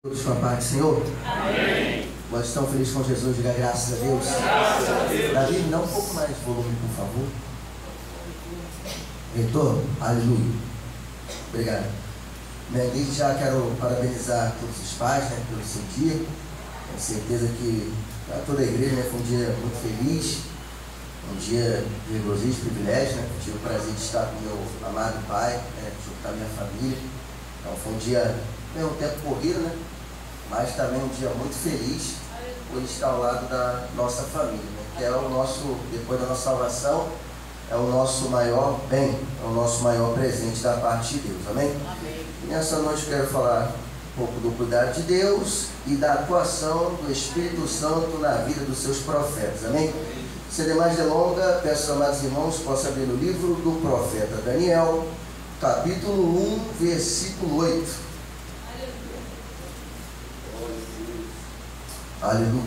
Todos com a paz do Senhor? Amém. Nós estamos felizes com Jesus, diga graças a Deus. Graças a Deus. Davi, dá um pouco mais de volume, por favor. Reitor, aleluia. Obrigado. Desde já quero parabenizar todos os pais, pelo seu dia. Tenho certeza que para toda a igreja foi um dia muito feliz, um dia de regozijo e privilégio. Tive o prazer de estar com meu amado pai, junto com a minha família. Então foi um dia, ao mesmo tempo corrido, mas também um dia muito feliz por estar ao lado da nossa família, que é o nosso, depois da nossa salvação, é o nosso maior bem, é o nosso maior presente da parte de Deus, amém? Amém. E nessa noite eu quero falar um pouco do cuidado de Deus e da atuação do Espírito Santo na vida dos seus profetas, amém? Sem demais delongas, peço aos amados irmãos que possam abrir no livro do profeta Daniel, capítulo 1, versículo 8. Aleluia.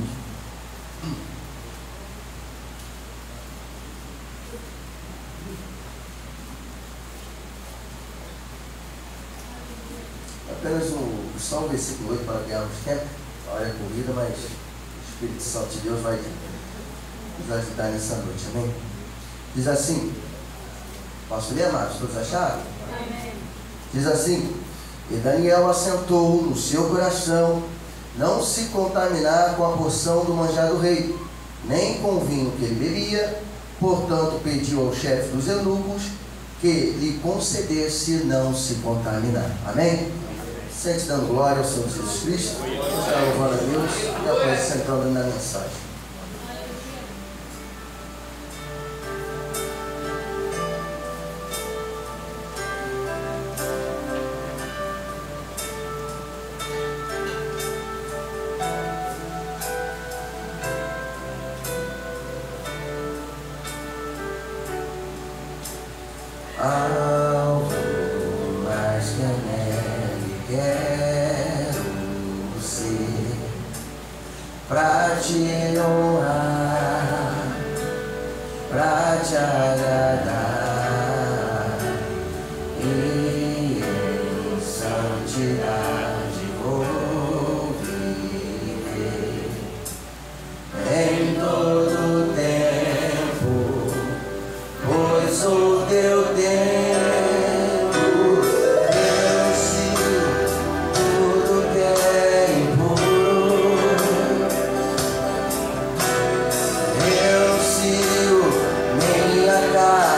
Apenas só o versículo 8 para ganharmos tempo. A hora é corrida, mas o Espírito Santo de Deus vai nos ajudar nessa noite, amém? Diz assim, posso ler, amados? Todos acharam? Amém. Diz assim: e Daniel assentou no seu coração não se contaminar com a porção do manjar do rei, nem com o vinho que ele bebia. Portanto pediu ao chefe dos eunucos que lhe concedesse não se contaminar. Amém? Sente dando glória ao Senhor Jesus Cristo. Está louvando a Deus e após sentando na mensagem. Algo mais que a neve quero ser, pra te honrar, pra te agradar, e em santidade vou viver em todo tempo, pois sou teu tempo. Eu sigo tudo que é impuro, eu sigo minha casa.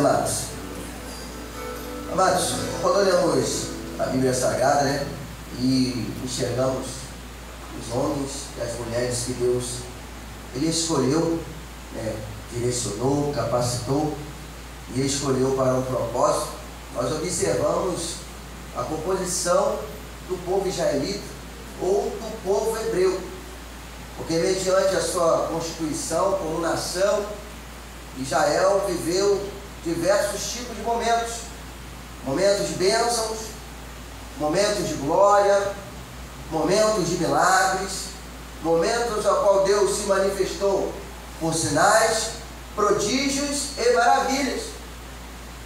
amados? Amados, quando olhamos a Bíblia Sagrada, né, e enxergamos os homens e as mulheres que Deus Ele escolheu, né, direcionou, capacitou e escolheu para um propósito, nós observamos a composição do povo israelita ou do povo hebreu, porque mediante a sua constituição como nação, Israel viveu diversos tipos de momentos de bênçãos, momentos de glória, momentos de milagres, momentos ao qual Deus se manifestou por sinais, prodígios e maravilhas.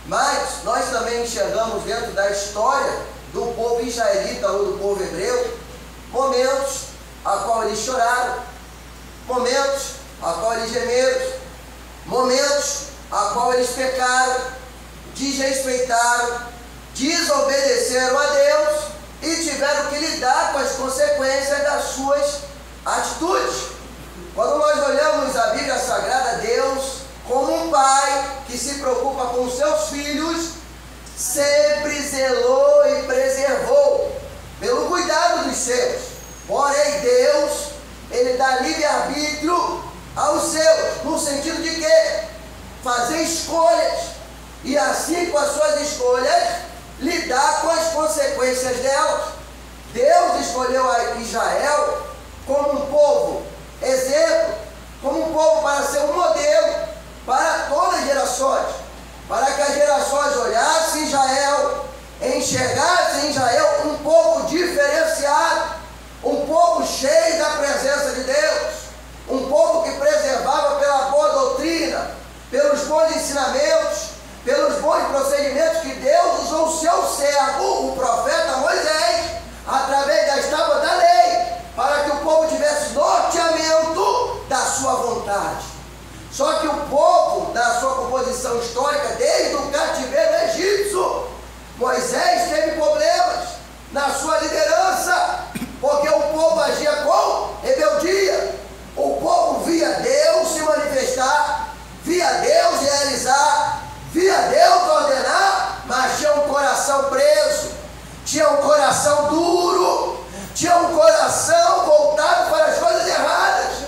Mas nós também enxergamos dentro da história do povo israelita ou do povo hebreu momentos a qual eles choraram, momentos a qual eles gemeram, momentos a qual eles pecaram, desrespeitaram, desobedeceram a Deus e tiveram que lidar com as consequências das suas atitudes. Quando nós olhamos a Bíblia Sagrada, Deus, como um pai que se preocupa com os seus filhos, sempre zelou e preservou pelo cuidado dos seus. Porém, Deus, Ele dá livre-arbítrio aos seus, no sentido de quê? Fazer escolhas, e assim com as suas escolhas, lidar com as consequências delas. Deus escolheu a Israel como um povo exemplo, como um povo para ser um modelo para todas as gerações, para que as gerações olhassem Israel, enxergassem Israel um povo diferenciado, um povo cheio da presença de Deus, um povo que preservava pela boa doutrina, pelos bons ensinamentos, pelos bons procedimentos que Deus usou o seu servo, o profeta Moisés, através das tábuas da lei, para que o povo tivesse norteamento da sua vontade. Só que o povo, na sua composição histórica, desde o cativeiro egípcio, Moisés teve problemas na sua liderança, porque o povo agia com rebeldia. O povo via Deus se manifestar, via Deus realizar, via Deus ordenar, mas tinha um coração preso, tinha um coração duro, tinha um coração voltado para as coisas erradas,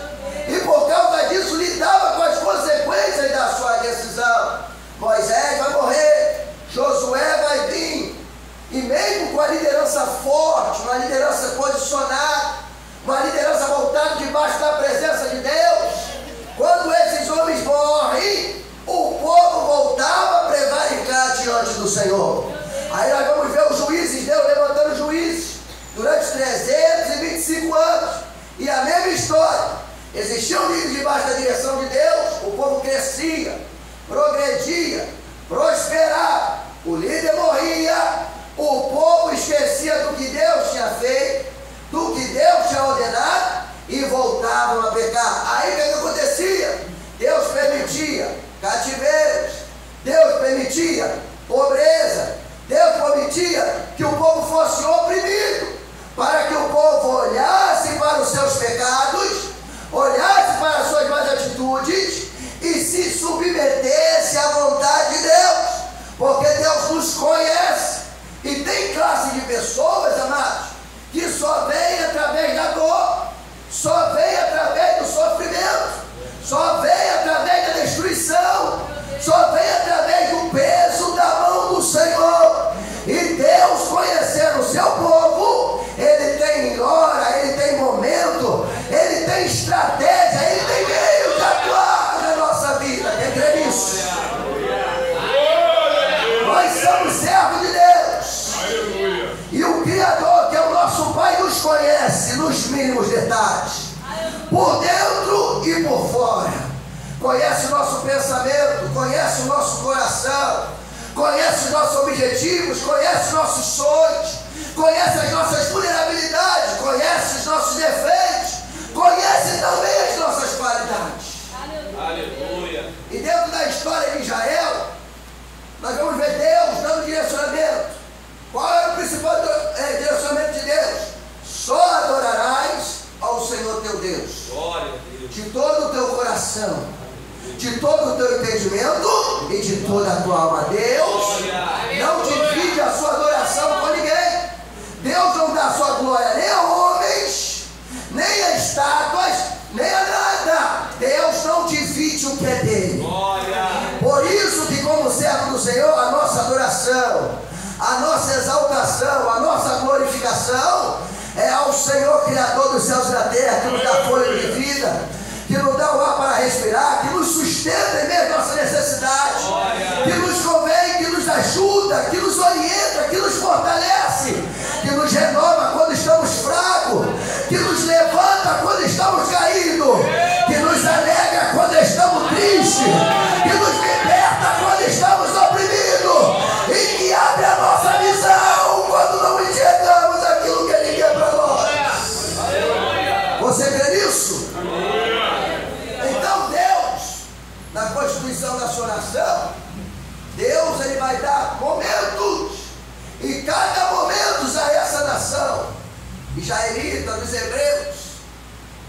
e por causa disso lidava com as consequências da sua decisão. Moisés vai morrer, Josué vai vir, e mesmo com a liderança forte, uma liderança posicionada, uma liderança voltada debaixo da presença de Deus, quando esses homens morrem, o povo voltava a prevaricar diante do Senhor. Aí nós vamos ver os juízes, Deus levantando juízes durante 325 anos, e a mesma história. Existiam líderes debaixo da direção de Deus, o povo crescia, progredia, prosperava, o líder morria, o povo esquecia do que Deus tinha feito, do que Deus tinha ordenado, e voltavam a pecar. Aí o que acontecia? Deus permitia cativeiros, Deus permitia pobreza, Deus permitia que o povo fosse oprimido, para que o povo olhasse para os seus pecados, olhasse para as suas más atitudes e se submetesse à vontade de Deus, porque Deus nos conhece. E tem classe de pessoas, amados, que só vem através da dor, só vem através do sofrimento, só vem através da destruição, só vem através do peso da mão do Senhor. E Deus, conhecendo o seu povo, Ele tem hora, Ele tem momento, Ele tem estratégia, Ele tem meio de atuar na nossa vida. Quem crê nisso? Nós somos servos de Deus. E o Criador, que é o nosso Pai, nos conhece nos mínimos detalhes, por dentro e por fora. Conhece o nosso pensamento, conhece o nosso coração, conhece os nossos objetivos, conhece os nossos sonhos, conhece as nossas vulnerabilidades, conhece os nossos defeitos, conhece também as nossas qualidades. Aleluia. E dentro da história de Israel, nós vamos ver Deus dando direcionamento. Qual é o principal direcionamento de Deus? Só adorarás ao Senhor teu Deus, Glória a Deus, de todo o teu coração, de todo o teu entendimento e de toda a tua alma. Deus não divide a sua adoração com ninguém. Deus não dá a sua glória nem a homens, nem a estátuas, nem a nada. Deus não divide o que é dele. Por isso que, como servo do Senhor, a nossa adoração, a nossa exaltação, a nossa glorificação é ao Senhor, Criador dos céus e da terra, que nos dá fôlego de vida, que nos dá o ar para respirar, que nos sustenta em meio à nossa necessidade, que nos convém, que nos ajuda, que nos orienta, que nos fortalece, que nos renova quando estamos fracos, que nos levanta quando estamos caídos, que nos alegra quando estamos tristes, que nos liberta quando estamos oprimidos e que abre a nossa visão quando não enxergamos aquilo que Ele quer para nós. Você crê nisso? Então Deus, na constituição da sua oração, Deus ele vai dar momentos, e cada momento a essa nação israelita, dos hebreus,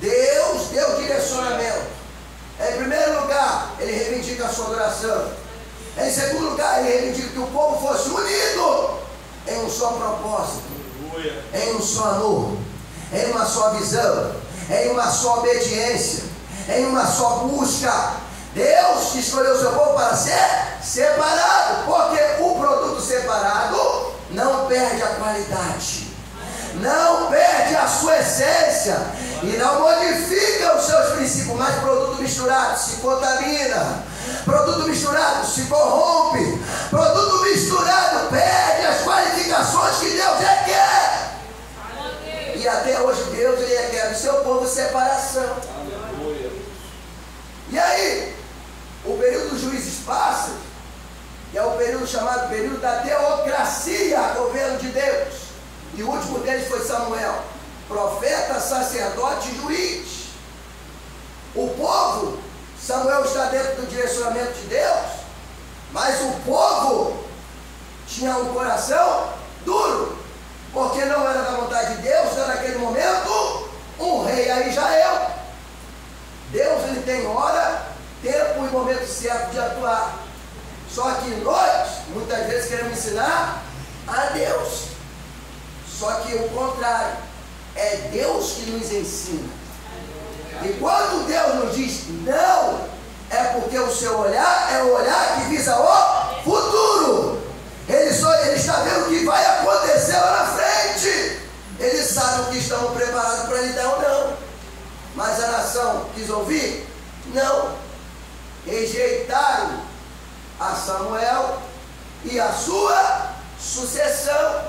Deus deu direcionamento. Em primeiro lugar, ele reivindica a sua adoração. Em segundo lugar, ele reivindica que o povo fosse unido em um só propósito, em um só amor, em uma só visão, em uma só obediência, em uma só busca. Deus escolheu o seu povo para ser separado, porque o produto separado não perde a qualidade, não perde a sua essência e não modifica os seus princípios. Mas produto misturado se contamina, produto misturado se corrompe, produto misturado perde as qualificações que Deus requer. E até hoje Deus ele requer do seu povo separação. E aí, o período dos juízes passa, que é o período chamado período da teocracia, governo de Deus. E o último deles foi Samuel, profeta, sacerdote e juiz. O povo, Samuel está dentro do direcionamento de Deus, mas o povo tinha um coração duro, porque não era da vontade de Deus, era naquele momento um rei a Israel. Deus ele tem hora, tempo e momento certo de atuar. Só que nós, muitas vezes, queremos ensinar a Deus. Só que o contrário, é Deus que nos ensina. E quando Deus nos diz não, é porque o seu olhar é o olhar que visa o futuro. Ele está vendo o que vai acontecer lá na frente. Ele sabe o que estamos preparados para lhe dar ou não. Mas a nação quis ouvir? Não. Rejeitaram a Samuel e a sua sucessão.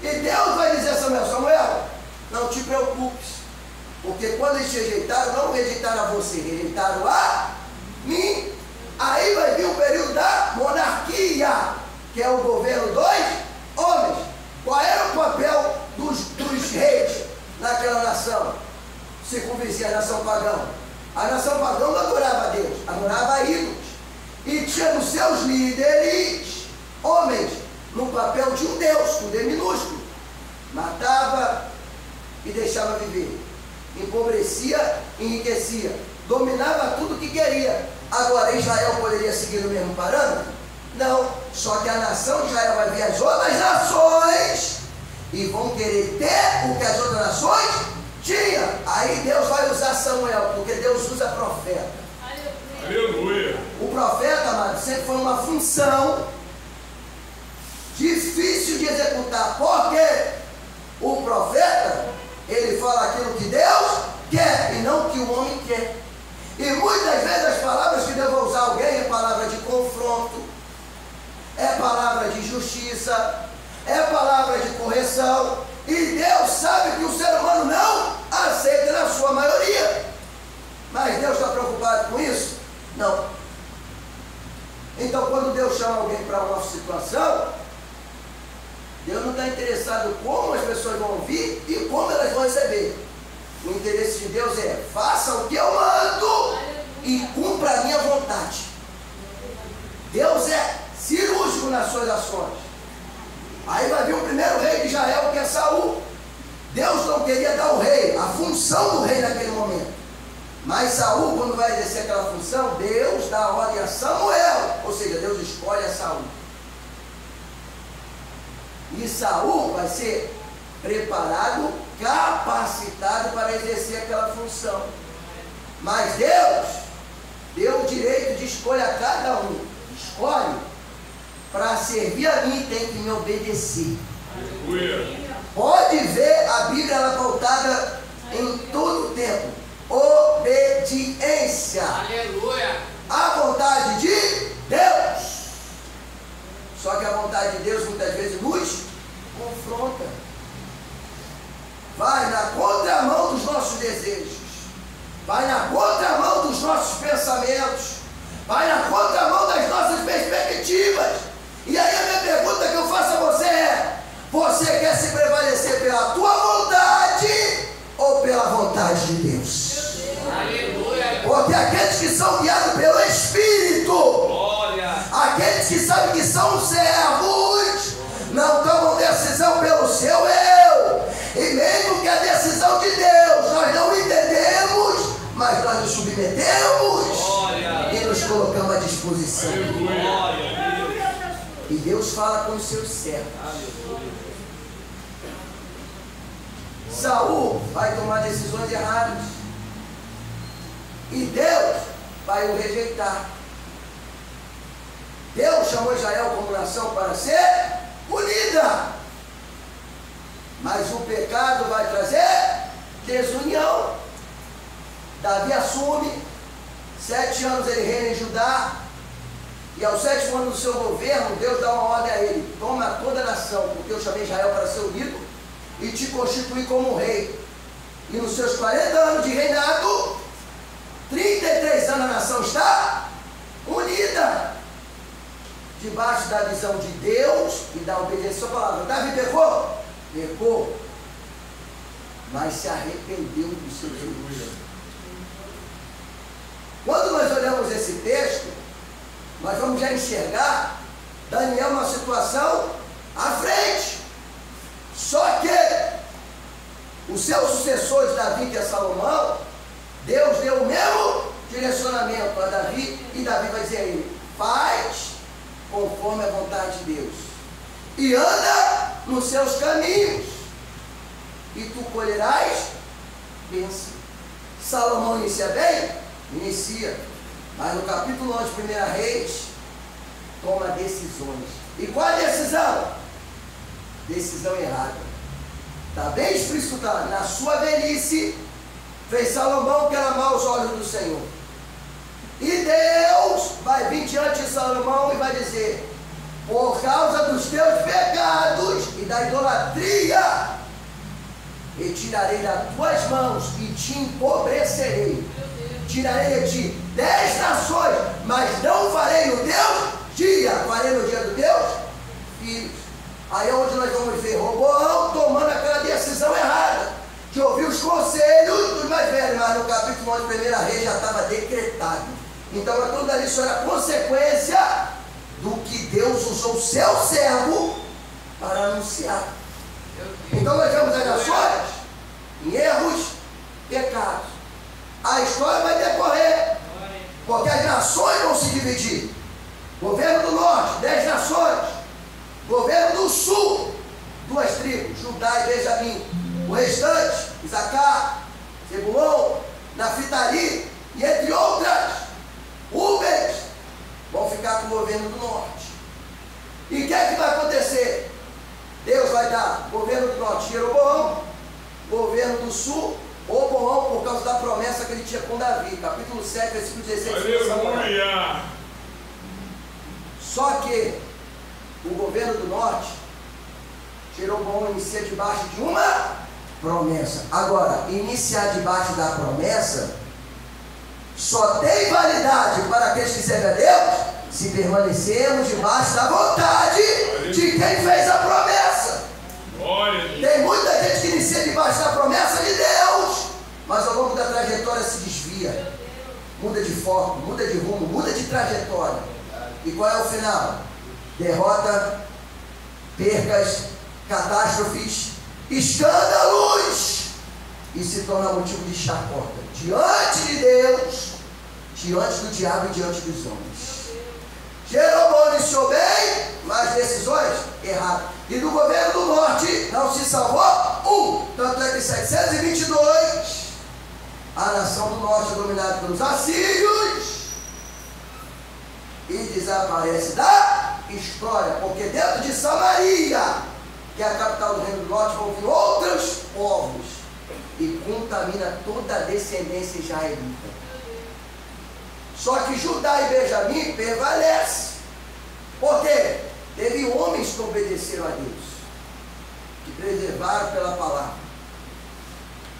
E Deus vai dizer a Samuel: Samuel, não te preocupes, porque quando eles te rejeitaram, não rejeitaram a você, rejeitaram a mim. Aí vai vir o período da monarquia, que é o governo dos homens. Qual era o papel dos reis naquela nação circunvizinha, a nação pagã? A nação pagã não adorava a Deus, adorava a ídolos. E tinha nos seus líderes homens no papel de um Deus, com D minúsculo. Matava e deixava viver, empobrecia, enriquecia, dominava tudo que queria. Agora Israel poderia seguir o mesmo parâmetro? Não, só que a nação de Israel vai ver as outras nações e vão querer ter o que as outras nações tinham. Aí Deus vai usar Samuel, porque Deus usa profeta. Aleluia. O profeta, amado, sempre foi uma função difícil de executar, porque o profeta, ele fala aquilo que Deus quer e não o que o homem quer. E muitas vezes as palavras que Deus vai usar alguém é palavra de confronto, é palavra de justiça, é palavra de correção, e Deus sabe que o ser humano não aceita na sua maioria. Mas Deus está preocupado com isso? Não. Então quando Deus chama alguém para uma situação, Deus não está interessado como as pessoas vão ouvir e como elas vão receber. O interesse de Deus é: faça o que eu mando e cumpra a minha vontade. Deus é cirúrgico nas suas ações. Aí vai vir o primeiro rei de Israel, que é Saul. Deus não queria dar ao rei a função do rei naquele momento. Mas Saul, quando vai exercer aquela função, Deus dá a ordem a Samuel. Ou seja, Deus E Saul vai ser preparado, capacitado para exercer aquela função. Mas Deus deu o direito de escolha a cada um. Escolhe, para servir a mim tem que me obedecer. Pode ver a Bíblia ela pautada em todo o tempo. Obediência. Aleluia. A vontade de Deus. Só que a vontade de Deus muitas vezes nos confronta. Vai na contramão dos nossos desejos. Vai na contramão dos nossos pensamentos. Vai na contramão das nossas perspectivas. E aí a minha pergunta que eu faço a você é: você quer se prevalecer pela tua vontade ou pela vontade de Deus? Aleluia. Porque aqueles que são guiados pelo Espírito, Glória. aqueles que sabem que são servos, não tomam decisão pelo seu eu. E mesmo que a decisão de Deus nós não entendemos, mas nós nos submetemos. Glória. E nos colocamos à disposição. Glória. E Deus fala com os seus servos. Saul vai tomar decisões erradas. E Deus vai o rejeitar. Deus chamou Israel como nação para ser unida. Mas o pecado vai trazer desunião. Davi assume, 7 anos ele reina em Judá. E aos 7º ano do seu governo, Deus dá uma ordem a ele: toma toda a nação, porque eu chamei Israel para ser unido e te constituí como rei. E nos seus 40 anos de reinado, 33 anos a nação está unida, debaixo da visão de Deus e da obediência à sua palavra. Davi pecou? Pecou, mas se arrependeu dos seus erros. Quando nós olhamos esse texto, nós vamos já enxergar Daniel numa situação à frente. Só que os seus sucessores, Davi e Salomão, Deus deu o mesmo direcionamento a Davi, e Davi vai dizer a ele: faz conforme a vontade de Deus e anda nos seus caminhos, e tu colherás bênção. Salomão inicia bem? Inicia. Mas no capítulo 11 de 1 Reis, toma decisões. E qual a decisão? Decisão errada. Está bem explícito, tá? Na sua velhice, fez Salomão que era mau aos olhos do Senhor. E Deus vai vir diante de Salomão e vai dizer: por causa dos teus pecados e da idolatria, retirarei das tuas mãos e te empobrecerei. Tirarei de ti 10 nações, mas não farei no teu dia. Farei no dia do Deus filhos. Aí é onde nós vamos ver Roboão tomando aquela decisão errada, de ouvir os conselhos dos mais velhos. Mas no capítulo 11 de 1 Reis já estava decretado. Então aquilo dali só era consequência do que Deus usou o seu servo para anunciar. Então nós vemos as nações em erros, pecados. A história vai decorrer, porque as nações vão se dividir. Governo do norte, 10 nações. Governo do sul, 2 tribos, Judá e Benjamim. O restante, Isacar, Zebulon, Naftali e entre outras, Rubens, vão ficar com o governo do norte. E o que é que vai acontecer? Deus vai dar governo do norte, Jeroboão, governo do sul, Roboão, por causa da promessa que ele tinha com Davi. Capítulo 7, versículo 16. Aleluia! Só que o governo do norte, Jeroboão inicia debaixo de uma promessa. Agora, iniciar debaixo da promessa só tem validade para aqueles que servem a Deus se permanecermos debaixo da vontade de quem fez a promessa. Tem muita gente que inicia debaixo da promessa de Deus, mas ao longo da trajetória se desvia, muda de foco, muda de rumo, muda de trajetória. E qual é o final? Derrota, percas, catástrofes, escândalos, e se torna motivo de chacota diante de Deus, diante do diabo e diante dos homens. Jeroboão iniciou bem, mas decisões errado. E do governo do norte não se salvou um. Tanto é que em 722, a nação do norte é dominada pelos assírios e desaparece da história, porque dentro de Samaria, que é a capital do reino do norte, vão vir outros povos e contamina toda a descendência israelita. Só que Judá e Benjamim prevalecem. Por quê? Teve homens que obedeceram a Deus, que preservaram pela palavra.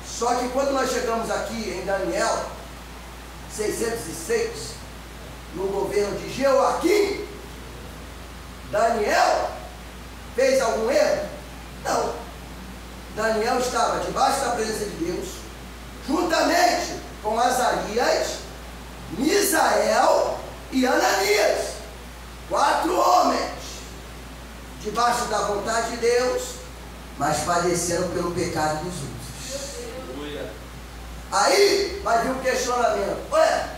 Só que quando nós chegamos aqui em Daniel 606, no governo de Jeoaquim, Daniel fez algum erro? Não. Daniel estava debaixo da presença de Deus, juntamente com Azarias, Misael e Ananias. 4 homens, debaixo da vontade de Deus, mas padeceram pelo pecado dos outros. Aí vai vir um questionamento: ué,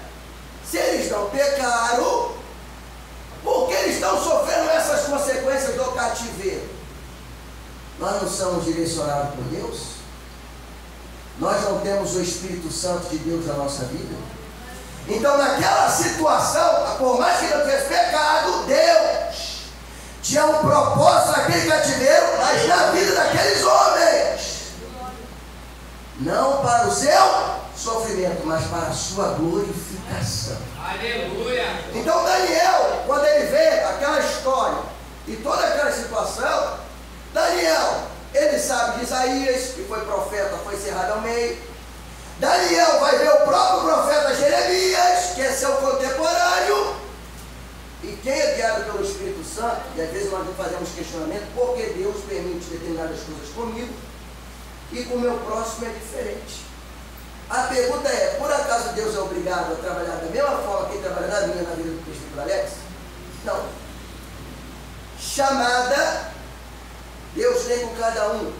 se eles não pecaram, por que eles estão sofrendo essas consequências do cativeiro? Nós não somos direcionados por Deus? Nós não temos o Espírito Santo de Deus na nossa vida? Então, naquela situação, por mais que não tivesse pecado, Deus tinha um propósito naquele cativeiro, mas na vida daqueles homens. Não para o seu sofrimento, mas para a sua glorificação. Aleluia! Então Daniel, quando ele vê aquela história e toda aquela situação, Daniel, ele sabe de Isaías, que foi profeta, foi cerrado ao meio. Daniel vai ver o próprio profeta Jeremias, que é seu contemporâneo. E quem é guiado pelo Espírito Santo, e às vezes nós não fazemos questionamento, porque Deus permite determinadas coisas comigo e com o meu próximo é diferente. A pergunta é: por acaso Deus é obrigado a trabalhar da mesma forma que ele trabalha na minha, na vida do presbítero Alex? Não. Chamada, Deus tem com cada um.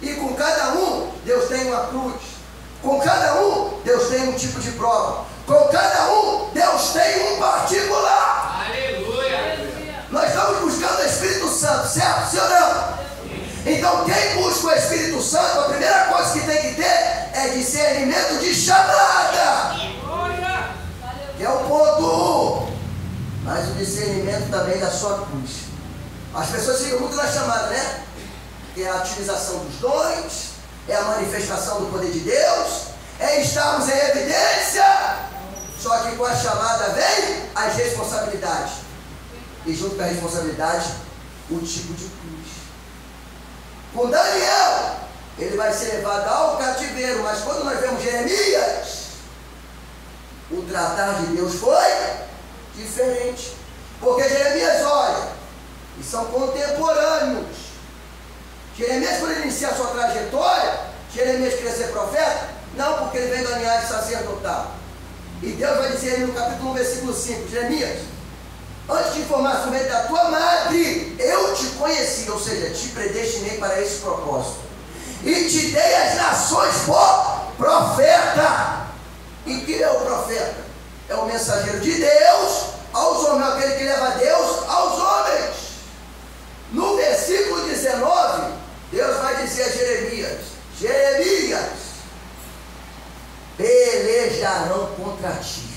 E com cada um, Deus tem uma cruz. Com cada um, Deus tem um tipo de prova. Com cada um, Deus tem um particular. Aleluia! Nós estamos buscando o Espírito Santo, certo? Sim ou não? Então, quem busca o Espírito Santo, a primeira coisa que tem que ter é discernimento de chamada. Que é o ponto 1. Mas o discernimento também da sua cruz. As pessoas ficam muito na chamada, né? Que é a utilização dos dons, é a manifestação do poder de Deus, é estarmos em evidência. Só que com a chamada vem as responsabilidades. E junto com a responsabilidade, o tipo de cruz. Com Daniel, ele vai ser levado ao cativeiro, mas quando nós vemos Jeremias, o tratar de Deus foi diferente. Porque Jeremias olha, e são contemporâneos. Jeremias, quando ele inicia a sua trajetória, Jeremias queria ser profeta? Não, porque ele vem ganhar de sacerdotal. E Deus vai dizer no capítulo 1, versículo 5, Jeremias, antes de formar o ventre da tua madre, eu te conheci, ou seja, te predestinei para esse propósito. E te dei as nações por profeta. E que é o profeta? É o mensageiro de Deus aos homens, aquele que leva Deus aos homens. No versículo 19, Deus vai dizer a Jeremias: Jeremias, pelejarão contra ti.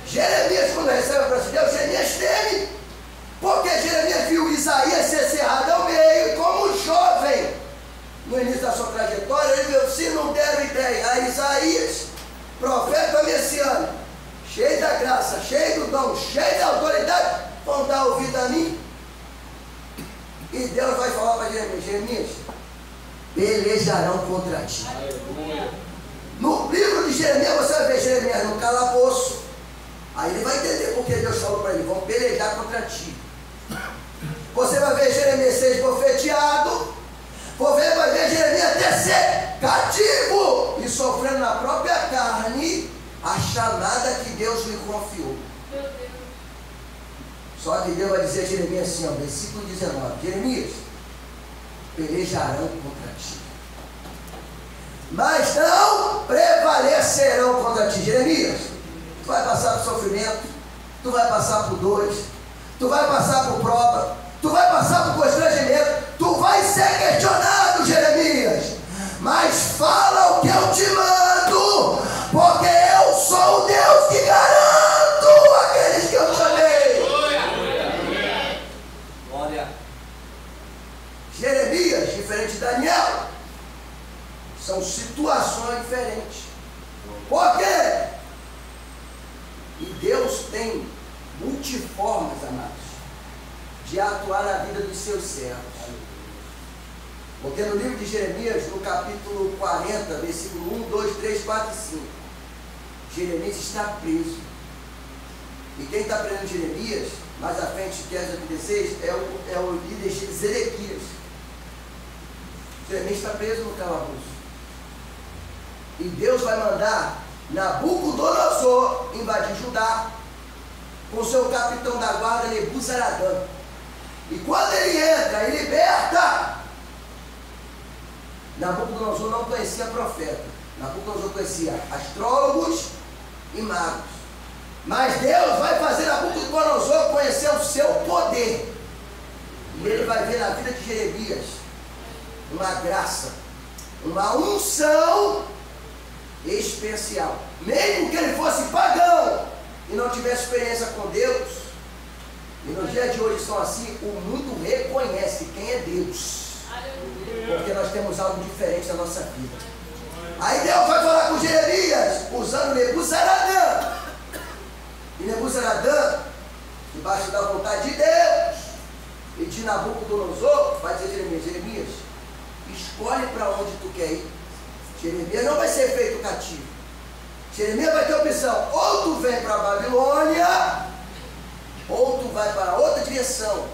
Jeremias, quando recebe a promessa de Deus, Jeremias teme, porque Jeremias viu Isaías ser cerrado ao meio, e como jovem, no início da sua trajetória, ele viu: se não deram ideia a Isaías, profeta messiânico, cheio da graça, cheio do dom, cheio da autoridade, vão dar ouvido a mim. E Deus vai falar para Jeremias: Jeremias, pelejarão contra ti. Aleluia! No livro de Jeremias, você vai ver Jeremias no calabouço. Aí ele vai entender porque Deus falou para ele: vão pelejar contra ti. Você vai ver Jeremias ser esbofeteado. Você vai ver Jeremias até ser cativo e sofrendo na própria carne a chamada que Deus lhe confiou. Só que Deus vai dizer a Jeremias assim, ó, versículo 19: Jeremias, pelejarão contra ti, mas não prevalecerão contra ti. Jeremias, tu vai passar por sofrimento, tu vai passar por dores, tu vai passar por prova, tu vai passar por constrangimento, tu vai ser questionado, Jeremias, mas fala o que eu te mando, porque eu sou o Deus que garanto aqueles que eu chamei. Glória. Jeremias, diferente de Daniel, são situações diferentes. Por quê? E Deus tem multiformas, amados, de atuar na vida dos seus servos. Porque no livro de Jeremias, no capítulo 40, versículo 1, 2, 3, 4 e 5, Jeremias está preso. E quem está preso Jeremias, mais à frente, que é 16, é o líder Zedequias. Jeremias está preso no calabouço. E Deus vai mandar Nabucodonosor invadir Judá com seu capitão da guarda Nebuzaradã. E quando ele entra e liberta, Nabucodonosor não conhecia profeta. Nabucodonosor conhecia astrólogos e magos. Mas Deus vai fazer Nabucodonosor conhecer o seu poder. E ele vai ver na vida de Jeremias uma graça, uma unção especial. Mesmo que ele fosse pagão e não tivesse experiência com Deus, e nos dias de hoje são assim, o mundo reconhece quem é Deus. Porque nós temos algo diferente na nossa vida. Aí Deus vai falar com Jeremias, usando Nebuzaradã. E Nebuzaradã, debaixo da vontade de Deus e de Nabucodonosor, vai dizer a Jeremias, escolhe para onde tu quer ir. Jeremias não vai ser feito cativo. Jeremias vai ter opção, ou tu vem para a Babilônia, ou tu vai para outra direção.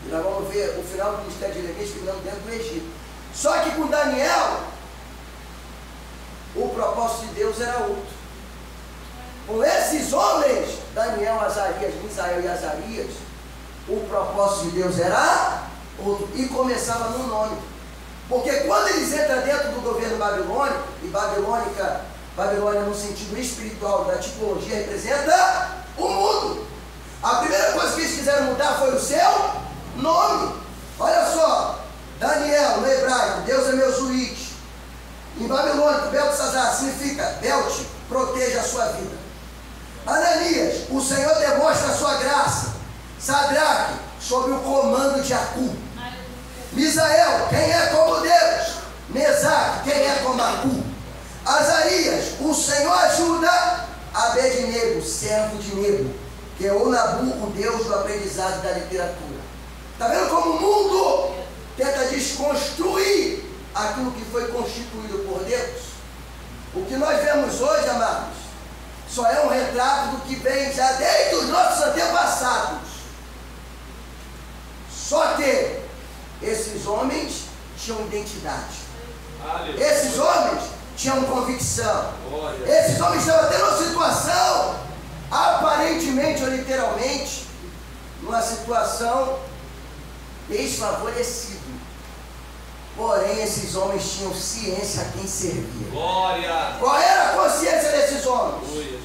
E nós vamos ver o final do ministério de Jeremias terminando dentro do Egito. Só que com Daniel, o propósito de Deus era outro. Com esses homens, Daniel, Azarias, Misael e Azarias, o propósito de Deus era outro. E começava no nome. Porque quando eles entram dentro do governo babilônico, e Babilônia no sentido espiritual da tipologia representa o mundo. A primeira coisa que eles quiseram mudar foi o seu nome. Olha só, Daniel, no hebraico, Deus é meu juiz. Em babilônico, Beltesazar significa Belt, proteja a sua vida. Ananias, o Senhor demonstra a sua graça. Sadraque, sob o comando de Acu. Misael, quem é como Deus? Mesaque, quem é como Acu? Azarias, o Senhor ajuda. Abednego, servo de Nego, que é o Nabu, o Deus do aprendizado da literatura. Está vendo como o mundo tenta desconstruir aquilo que foi constituído por Deus? O que nós vemos hoje, amados, só é um retrato do que vem já desde os nossos antepassados. Só que esses homens tinham identidade. Aleluia. Esses homens tinham convicção. Esses homens estavam tendo uma situação, aparentemente ou literalmente, numa situação desfavorecida. Porém, esses homens tinham ciência a quem servia. Glória. Qual era a consciência desses homens? Aleluia.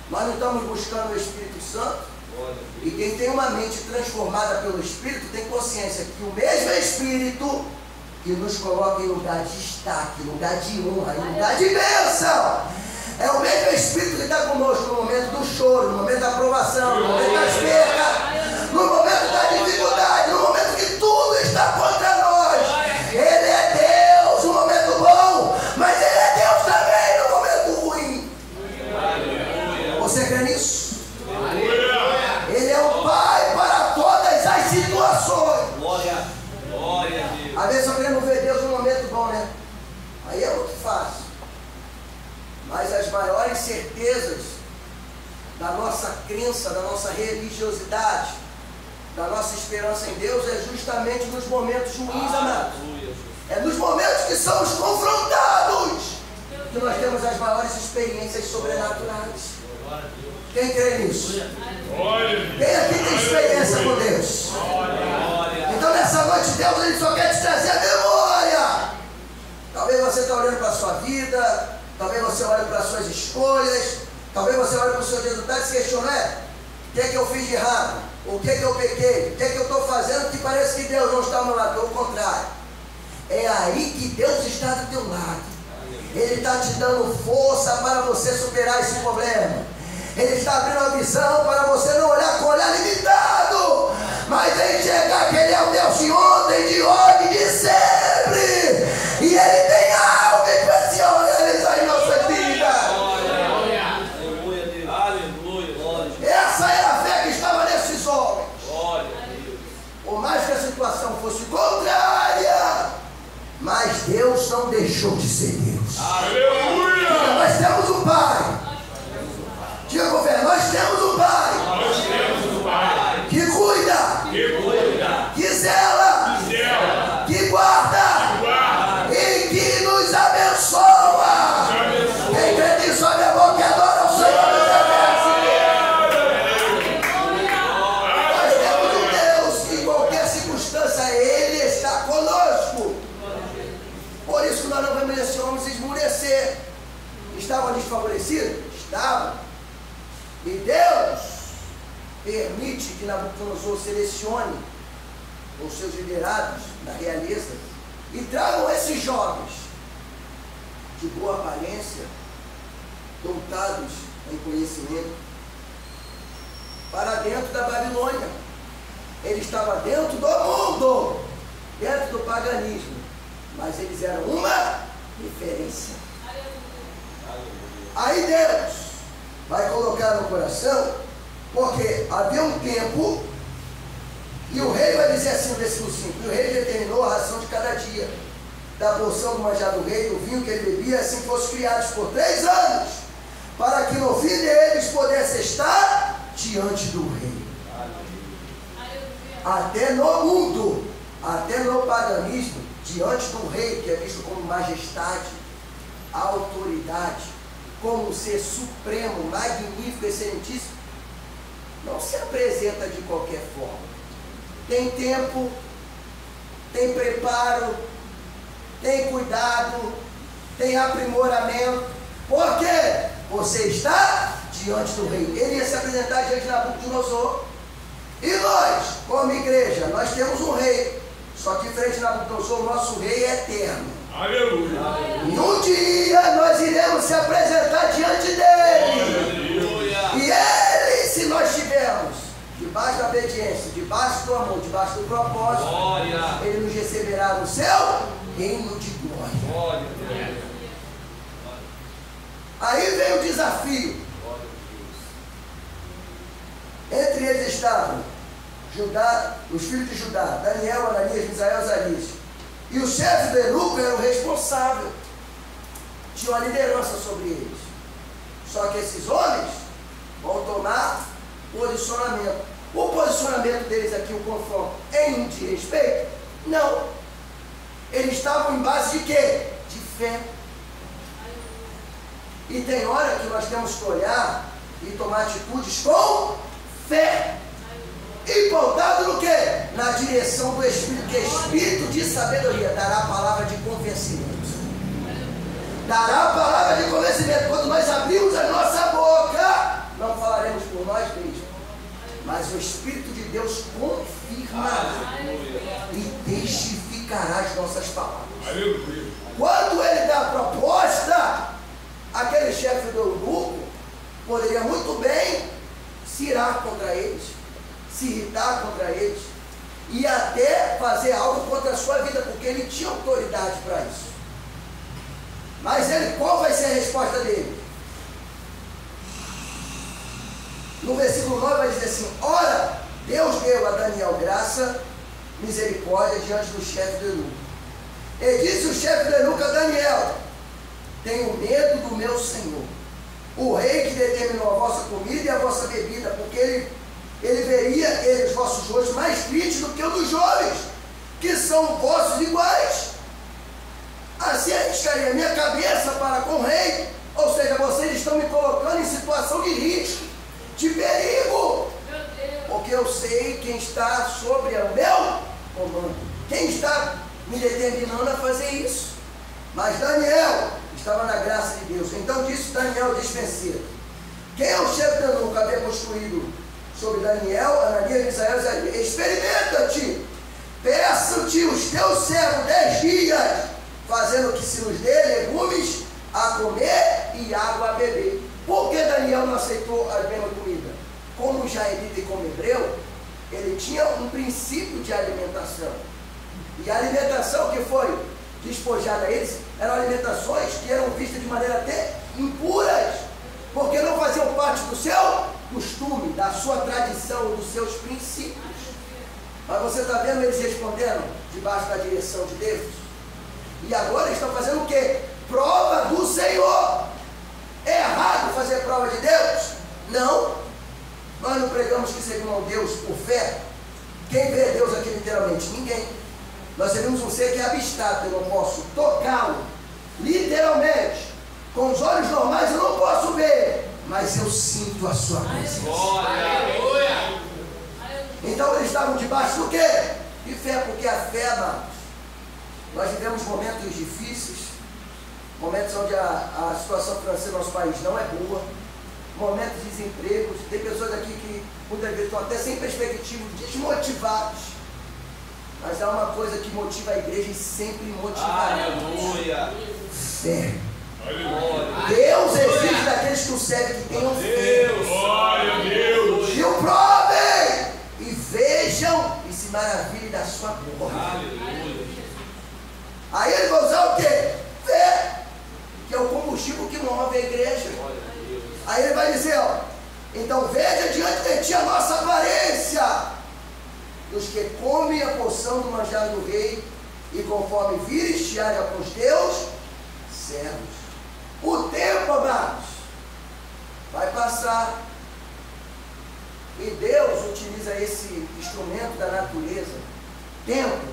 Nós não estamos buscando o Espírito Santo. Glória. E quem tem uma mente transformada pelo Espírito tem consciência que o mesmo Espírito que nos coloca em lugar de destaque, em lugar de honra, em lugar de bênção, é o mesmo Espírito que está conosco no momento do choro, no momento da aprovação, no momento das perdas, no momento da dificuldade, no momento que tudo está contra nós. Ele é Deus no momento bom, mas Ele é Deus também no momento ruim. Aleluia. Você crê nisso? Aleluia. Ele é o Pai para todas as situações. Glória. Glória a Deus. Às vezes só queremos ver Deus no momento bom, né? Aí é muito fácil. Mas as maiores certezas da nossa crença, da nossa religiosidade, da nossa esperança em Deus é justamente nos momentos ruins, amados. É nos momentos que somos confrontados que nós temos as maiores experiências sobrenaturais. Quem crê nisso? Quem aqui tem experiência com Deus? Então nessa noite Deus ele só quer te trazer a memória. Talvez você está olhando para a sua vida, talvez você olhe para as suas escolhas, talvez você olhe para os seus resultados e se questione, que é que eu fiz de errado? O que é que eu pequei? O que é que eu estou fazendo que parece que Deus não está ao meu lado? Pelo contrário. É aí que Deus está do teu lado. Ele está te dando força para você superar esse problema. Ele está abrindo a visão para você não olhar com olhar limitado, mas enxergar que Ele é o Deus de ontem, de hoje e de sempre. E Ele tem algo especial a realizar em nossa vida. Essa era a fé que estava nesses homens. Por mais que a situação fosse contrária, mas Deus não deixou de ser Deus. Aleluia! Nós temos um Pai. Diga, governo, nós temos um Pai. Nós temos um Pai Que cuida. Que zela. Que guarda. E que nos abençoa. Quem crê nisso, sobe a boca e adora o Senhor dos Exércitos. Nós temos um Deus que em qualquer circunstância Ele está conosco. Por isso que nós não vamos esse homem esmurecer. Estavam desfavorecidos? Estavam. E Deus permite que Nabucodonosor selecione os seus liderados da realeza e tragam esses jovens de boa aparência, dotados em conhecimento, para dentro da Babilônia. Ele estava dentro do mundo, dentro do paganismo, mas eles eram uma referência. Aí Deus vai colocar no coração, porque havia um tempo, e o rei vai dizer assim no versículo 5, e o rei determinou a ração de cada dia, da porção do manjar do rei, do vinho que ele bebia, assim fossem criados por 3 anos, para que no fim deles pudesse estar diante do rei. Até no mundo, até no paganismo, diante do rei, que é visto como majestade, autoridade, como um ser supremo, magnífico, excelentíssimo, não se apresenta de qualquer forma. Tem tempo, tem preparo, tem cuidado, tem aprimoramento. Por quê? Você está diante do rei. Ele ia se apresentar diante de Nabucodonosor. E nós, como igreja, nós temos um rei. Só que frente a Nabucodonosor, o nosso rei é eterno. Aleluia! E um dia nós iremos se apresentar diante dele. E ele, se nós estivermos debaixo da obediência, debaixo do amor, debaixo do propósito, ele nos receberá no seu reino de glória. Aí vem o desafio. Entre eles estavam Judá, os filhos de Judá, Daniel, Ananias, Misael, Azarias. E o chefe do eunuco era o responsável. Tinha uma liderança sobre eles. Só que esses homens vão tomar posicionamento. O posicionamento deles aqui, o confronto, em de respeito? Não. Eles estavam em base de quê? De fé. E tem hora que nós temos que olhar e tomar atitudes com fé. E pautado no quê? Na direção do Espírito, que é Espírito de sabedoria, dará a palavra de convencimento. Dará a palavra de convencimento. Quando nós abrimos a nossa boca, não falaremos por nós mesmos, mas o Espírito de Deus confirmará e testificará as nossas palavras. Aleluia! Quando ele dá a proposta, aquele chefe do eunuco poderia muito bem se irar contra eles, se irritar contra eles e até fazer algo contra a sua vida, porque ele tinha autoridade para isso. Mas ele, qual vai ser a resposta dele? No versículo 9 vai dizer assim: ora, Deus deu a Daniel graça, misericórdia diante do chefe do eunuco. E disse o chefe do eunuco a Daniel: tenho medo do meu senhor, o rei que determinou a vossa comida e a vossa bebida, porque ele veria os vossos rostos mais tristes do que o dos jovens, que são vossos iguais. Assim arriscaria minha cabeça para com o rei. Ou seja, vocês estão me colocando em situação de risco, de perigo, porque eu sei quem está sobre o meu comando, quem está me determinando a fazer isso. Mas Daniel estava na graça de Deus. Então disse Daniel, despenseiro: quem é o chefe do eunuco haver construído sobre Daniel, Ananias, Misael e Azarias: experimenta-te, peço-te os teus servos 10 dias, fazendo que se nos dê legumes a comer e água a beber. Por que Daniel não aceitou a mesma comida? Como israelita e como hebreu, ele tinha um princípio de alimentação. E a alimentação que foi despojada a eles eram alimentações que eram vistas de maneira até impuras, porque não faziam parte do seu costume, da sua tradição, dos seus princípios. Mas você está vendo eles respondendo debaixo da direção de Deus? E agora eles estão fazendo o quê? Prova do Senhor. É errado fazer prova de Deus? Não. Nós não pregamos que servimos a Deus por fé. Quem vê Deus aqui literalmente? Ninguém. Nós servimos um ser que é abstrato. Eu não posso tocá-lo literalmente. Com os olhos normais eu não posso ver, mas eu sinto a sua presença. Aleluia. Então eles estavam debaixo do quê? De fé, porque a fé, amados, nós vivemos momentos difíceis, momentos onde a situação financeira do nosso país não é boa, momentos de desemprego. Tem pessoas aqui que muitas vezes estão até sem perspectiva, desmotivados. Mas há uma coisa que motiva a igreja e sempre motivará: Aleluia. fé. Aleluia. Deus exige daqueles que o servem que tenham fé. Glória a Deus. E o provem e vejam e se maravilhem da sua glória. Aleluia. Aí ele vai usar o quê? Fé, que é o combustível que move a igreja. Aí ele vai dizer, ó: então veja diante de ti a nossa aparência, dos que comem a porção do manjar do rei, e conforme vires te haja com os teus servos. O tempo, amados, vai passar, e Deus utiliza esse instrumento da natureza, tempo,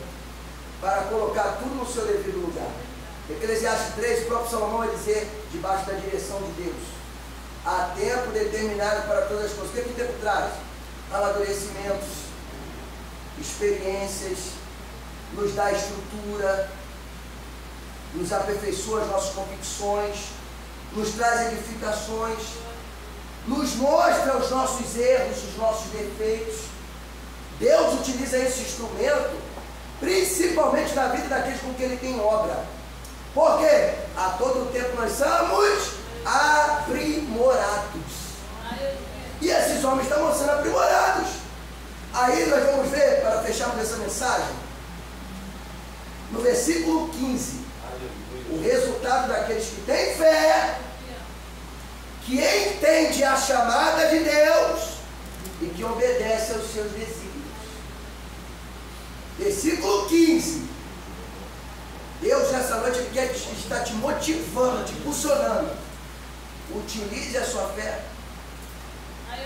para colocar tudo no seu devido lugar. Eclesiastes 3, o próprio Salomão vai dizer, debaixo da direção de Deus: há tempo determinado para todas as coisas. O que o tempo traz? Amadurecimentos, experiências, nos dá estrutura, nos aperfeiçoa as nossas convicções, nos traz edificações, nos mostra os nossos erros, os nossos defeitos. Deus utiliza esse instrumento principalmente na vida daqueles com quem Ele tem obra. Porque a todo tempo nós somos aprimorados. E esses homens estavam sendo aprimorados. Aí nós vamos ver, para fecharmos essa mensagem, no versículo 15, o resultado daqueles que têm fé, que entende a chamada de Deus e que obedece aos seus desígnios. Versículo 15. Deus nessa noite Ele quer estar te motivando, te impulsionando. Utilize a sua fé.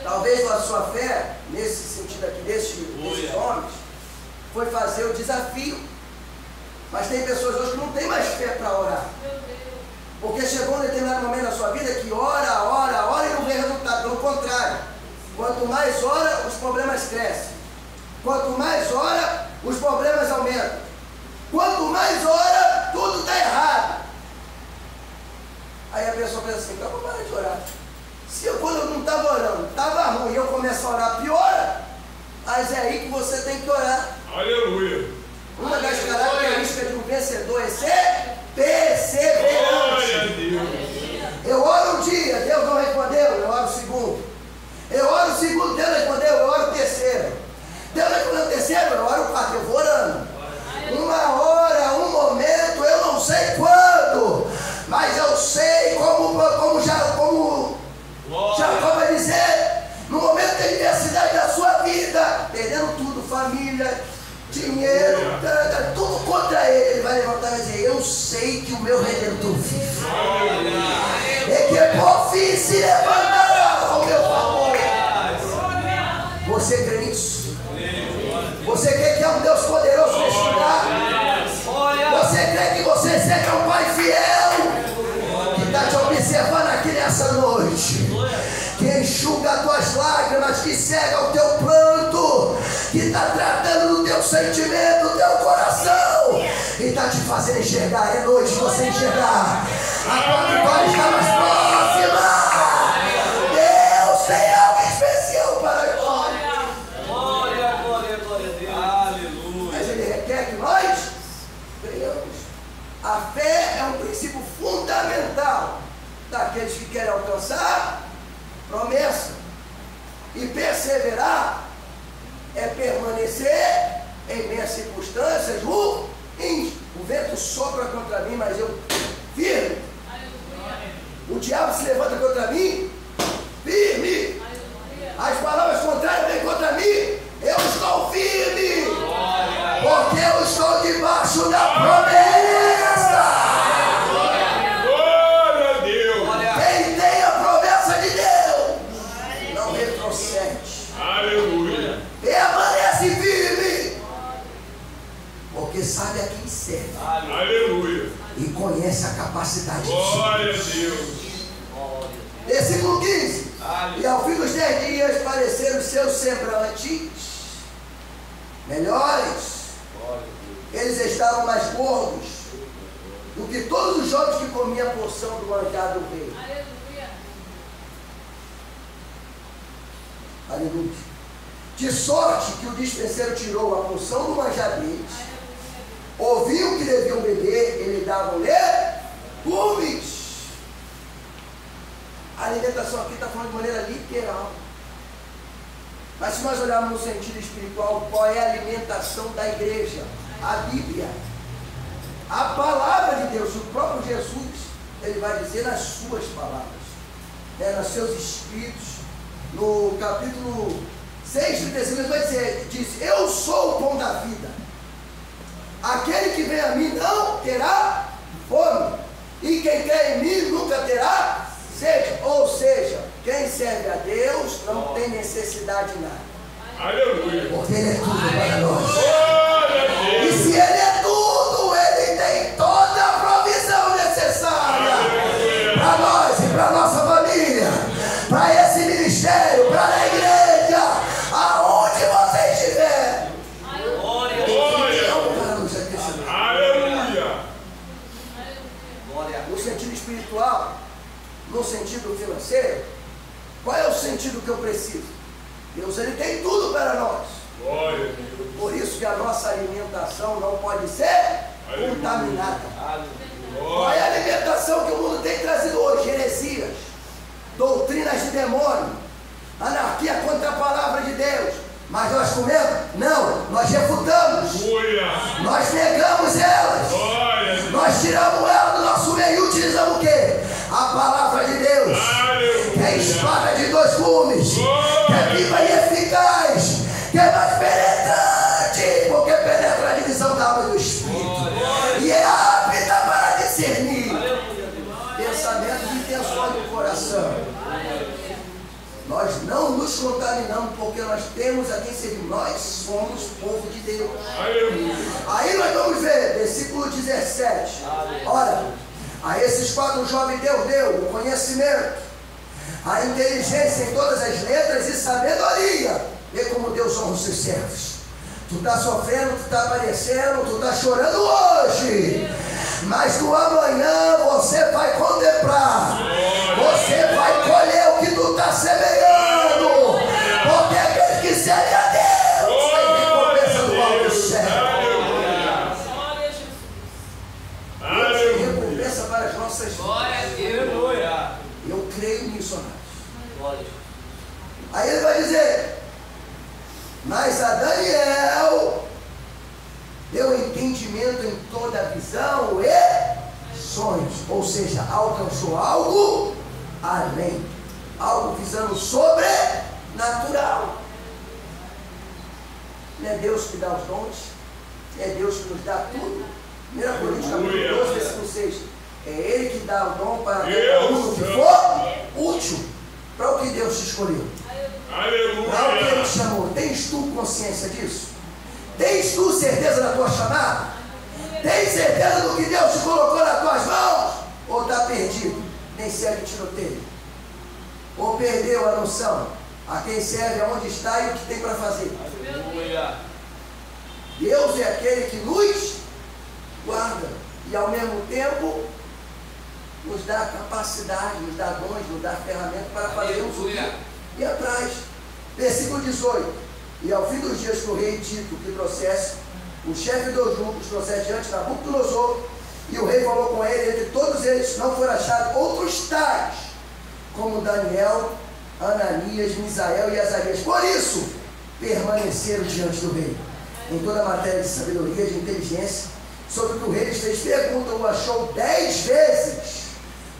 Talvez a sua fé, nesse sentido aqui, desses homens, foi fazer o desafio. Mas tem pessoas hoje que não têm mais fé para orar. Porque chegou um determinado momento na sua vida que ora e não vê resultado. Pelo contrário, quanto mais ora, os problemas crescem. Quanto mais ora, os problemas aumentam. Quanto mais ora, tudo está errado. Aí a pessoa pensa assim: então vou parar de orar. Se quando eu não estava orando, estava ruim, e eu começo a orar, piora. Mas é aí que você tem que orar. Aleluia. Uma das características de um vencedor é ser perseverante. Eu oro um dia, Deus não respondeu, eu oro o segundo. Eu oro o segundo, Deus respondeu, eu oro o terceiro. Deus respondeu o terceiro, eu oro o quarto, eu vou orando. Uma hora, um momento, eu não sei quando, mas eu sei como Jacó vai dizer, no momento de adversidade da sua vida, perdendo tudo, família, dinheiro, tudo contra ele, ele vai levantar e vai dizer: eu sei que o meu Redentor vive. E que por fim se levantará ao meu favor. Você crê nisso? Você crê que é um Deus poderoso neste lugar? Você crê que você seja um Pai fiel, que está te observando aqui nessa noite, que enxuga as tuas lágrimas, que cega o teu pranto, que está tratando do teu sentimento, do teu coração, e está te fazendo enxergar? É noite de você enxergar. A tua vitória está mais próxima. Deus tem algo especial para nós. é permanecer em minhas circunstâncias ruins. O vento sopra contra mim, mas eu firme. O diabo se levanta contra mim, firme. As palavras contrárias vêm contra mim, eu estou firme. Porque eu estou debaixo da promessa. Glória a Deus. Quem tem a promessa de Deus não retrocede. Aleluia. Permanece firme. Porque sabe a quem serve. Aleluia. E conhece a capacidade de Glória a si. Deus. Versículo 15. E ao fim dos 10 dias pareceram seus semblantes melhores. Eles estavam mais gordos do que todos os jovens que comiam a porção do manjar do rei. Aleluia. De sorte que o dispenseiro tirou a porção do manjar deles, ouviu que deviam beber, ele dava legumes. A alimentação aqui está falando de maneira literal. Mas se nós olharmos no sentido espiritual, qual é a alimentação da igreja? A Bíblia. A palavra de Deus, o próprio Jesus, ele vai dizer nas suas palavras, nos seus escritos, no capítulo 6, 35, ele vai dizer, diz, eu sou o pão da vida. Aquele que vem a mim não terá fome, e quem crê em mim nunca terá sede. Ou seja, quem serve a Deus não tem necessidade de nada. Aleluia. Porque Ele é tudo para nós. Glória a Deus. E se Ele é tudo, Ele tem toda a provisão necessária para nós e para a nossa família, para esse ministério, para a igreja, aonde você estiver. Glória. Aleluia. No sentido espiritual, no sentido financeiro, qual é o sentido que eu preciso? Deus, Ele tem tudo para nós. Glória a Deus. Por isso que a nossa alimentação não pode ser contaminada. Qual é a alimentação que o mundo tem trazido hoje? Heresias, doutrinas de demônio, anarquia contra a palavra de Deus. Mas nós comemos? Não, nós refutamos. Aleluia. Nós negamos elas. Glória a Deus. Nós tiramos ela do nosso meio e utilizamos o quê? A palavra de Deus. Que é espada de dois gumes. Que é viva e eficaz. Que é mais penetrante. Porque penetra a divisão da alma e do espírito. E é apta para discernir pensamentos e intenções do coração. Nós não nos contaminamos porque nós temos a quem servir. Nós somos povo de Deus. Aleluia. Aí nós vamos ver, versículo 17. Ora, a esses 4 jovens Deus deu o conhecimento, a inteligência em todas as letras e sabedoria. Vê como Deus honra os seus servos. Tu está sofrendo, tu está padecendo, tu está chorando hoje. Mas no amanhã você vai contemplar. Você vai colher o que tu está semeando. Porque aquele que serve a Deus tem recompensa do alto do céu. Deus tem recompensa para as nossas vidas. Eu creio nisso, amados. Aí ele vai dizer, mas a Daniel deu entendimento em toda a visão e sonhos, ou seja, alcançou algo além, algo visando sobrenatural. Não é Deus que dá os dons, é Deus que nos dá tudo. 1 Coríntios capítulo 12, versículo 6. É Ele que dá o dom para cada um que for útil para o que Deus te escolheu. Aleluia. Para o que Ele te chamou. Tens tu consciência disso? Tens tu certeza da tua chamada? Tens certeza do que Deus te colocou nas tuas mãos? Ou está perdido? Nem segue tiroteio? Ou perdeu a noção? A quem serve, aonde está e o que tem para fazer? Deus é aquele que nos guarda e ao mesmo tempo nos dá capacidade, nos dá dons, nos dá ferramentas para fazermos o que e atrás. Versículo 18. E ao fim dos dias que o rei Tito que trouxesse, o chefe dos eunucos trouxesse diante da Nabucodonosor, e o rei falou com ele, entre todos eles não foram achados outros tais, como Daniel, Ananias, Misael e Azarias. Por isso, permaneceram diante do rei. Em toda a matéria de sabedoria, de inteligência, sobre o que o rei lhes fez pergunta, o achou 10 vezes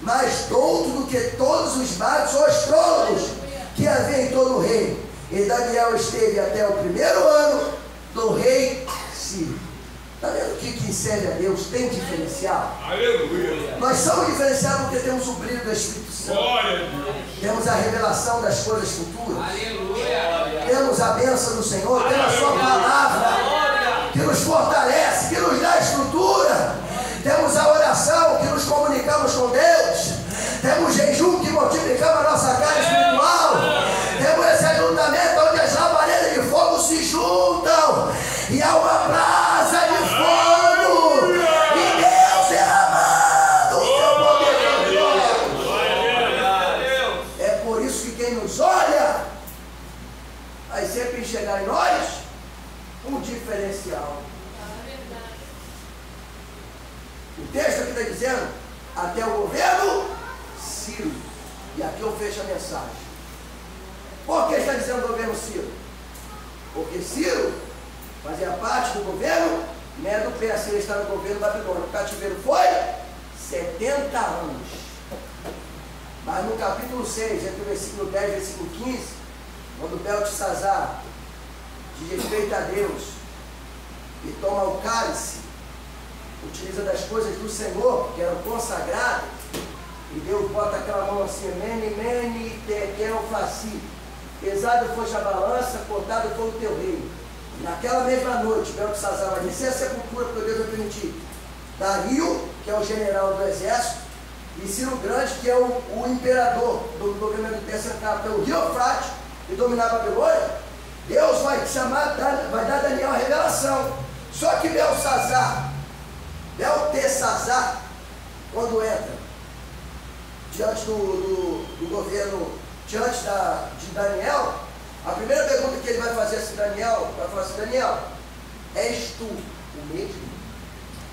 mais douto do que todos os magos ou astrólogos que havia em todo o reino. E Daniel esteve até o primeiro ano do rei Ciro. Está vendo o que serve a Deus? Tem diferencial? Aleluia. Nós somos diferenciados porque temos o brilho do Espírito Santo. Glória a Deus. Temos a revelação das coisas futuras. Aleluia. Temos a bênção do Senhor. Temos a sua palavra que nos fortalece, que nos dá estrutura. Temos a oração que nos comunicamos com Deus. Temos jejum que multiplicamos a nossa carne espiritual. Temos esse ajuntamento onde as labaredas de fogo se juntam e há uma brasa de fogo e Deus derramando o seu poder. É por isso que quem nos olha vai sempre enxergar em nós um diferencial. O texto aqui está dizendo até o governo Ciro. E aqui eu fecho a mensagem. Por que está dizendo o governo Ciro? Porque Ciro fazia parte do governo Medo-Persa. Ele está no governo Babilônia. O cativeiro foi 70 anos. Mas no capítulo 6, entre o versículo 10 e o versículo 15, quando Beltesazar diz respeito a Deus e toma o cálice, utiliza das coisas do Senhor, que eram consagradas, e Deus bota aquela mão assim, mene, tekel, faci. Pesado foste a balança, cortado foi o teu reino. E naquela mesma noite, Beltesazar vai descer a sepultura, porque Deus vai permitir. Dario, que é o general do exército, e Ciro Grande, que é o imperador do governo do Persa, pelo rio Eufrates, e dominar a Babilônia. Deus vai chamar, vai dar a Daniel a revelação. Só que Beltesazar, quando entra diante do governo, diante de Daniel, a primeira pergunta que ele vai fazer assim, Daniel, vai falar assim, Daniel, és tu o mesmo?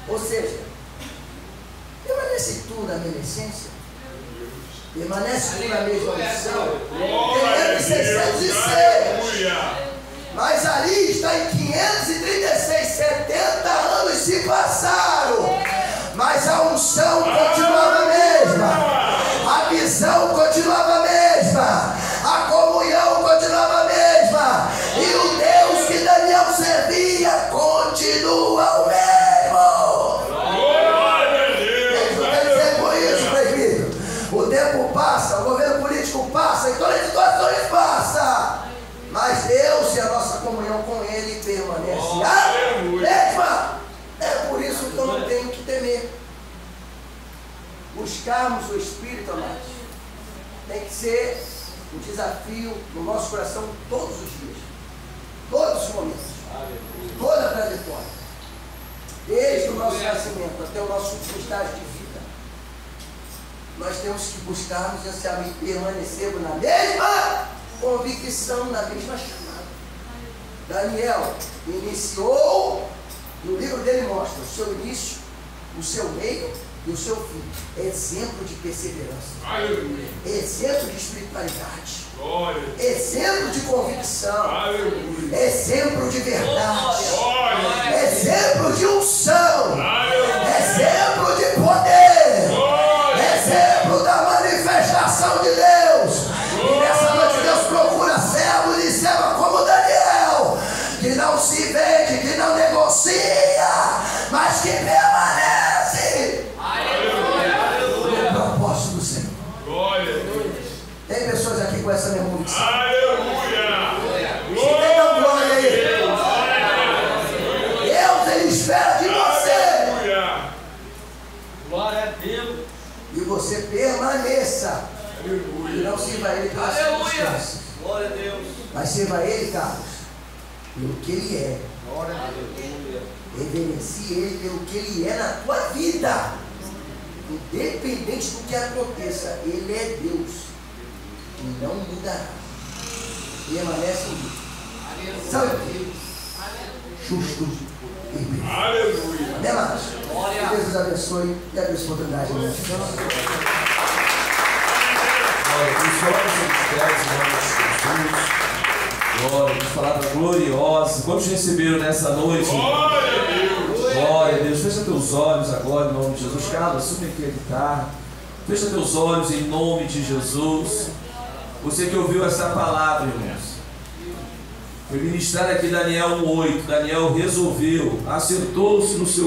Ou seja, permanece tu na minha essência? Permanece tu na mesma missão? Tem 606. Mas ali está em 536, 70 anos se passaram. Mas a unção continuava a mesma. A visão continuava a mesma. A comunhão continuava a mesma. E o Deus que Daniel servia continua o mesmo. Quer dizer por isso, presbítero? O tempo passa, o governo político passa, e todas as situações passam. Mas Deus e a nossa comunhão com Ele permanece a mesma. É por isso que eu não tenho que temer. Buscarmos o Espírito, amados, tem que ser um desafio no nosso coração todos os dias, todos os momentos, toda a trajetória, desde o nosso nascimento até o nosso último estágio de vida. Nós temos que buscarmos e permanecermos na mesma convicção, na mesma chamada. Daniel iniciou, e o livro dele mostra o seu início, o seu meio e o seu fim. Exemplo de perseverança. Aleluia. Exemplo de espiritualidade. Glória. Exemplo de convicção. Aleluia. Exemplo de verdade. Glória. Exemplo de unção. Aleluia. Exemplo de poder. Glória. Exemplo da manifestação de Deus. E nessa noite Deus procura servos e servas como Daniel, que não se vende, que não negocia, mas que permanece no propósito do Senhor. Glória. Tem pessoas aqui com essa mesma convicção? Aleluia. Então, glória aí. Deus, Ele espera de você. Aleluia. Glória a Deus. E você permaneça. E não sirva a Ele pelas circunstâncias, Glória a Deus. mas sirva a Ele, Carlos, pelo que Ele é. Glória a Deus. Reverencie Ele pelo que Ele é na tua vida. Independente do que aconteça, Ele é Deus e não mudará. Permanece em mim. Santo, justo e bem. Aleluia. Amém, amados? Que Deus os abençoe e abençoe a oportunidade. Olha, os olhos em pés, em nome de Jesus. Glória, que palavra gloriosa. Quantos receberam nessa noite? Glória a Deus. Glória a Deus. Fecha teus olhos agora em nome de Jesus. Carlos, assume aqui a guitarra. Fecha teus olhos em nome de Jesus. Você que ouviu essa palavra, irmãos. Foi ministrar aqui Daniel 1:8. Daniel resolveu, acertou-se no seu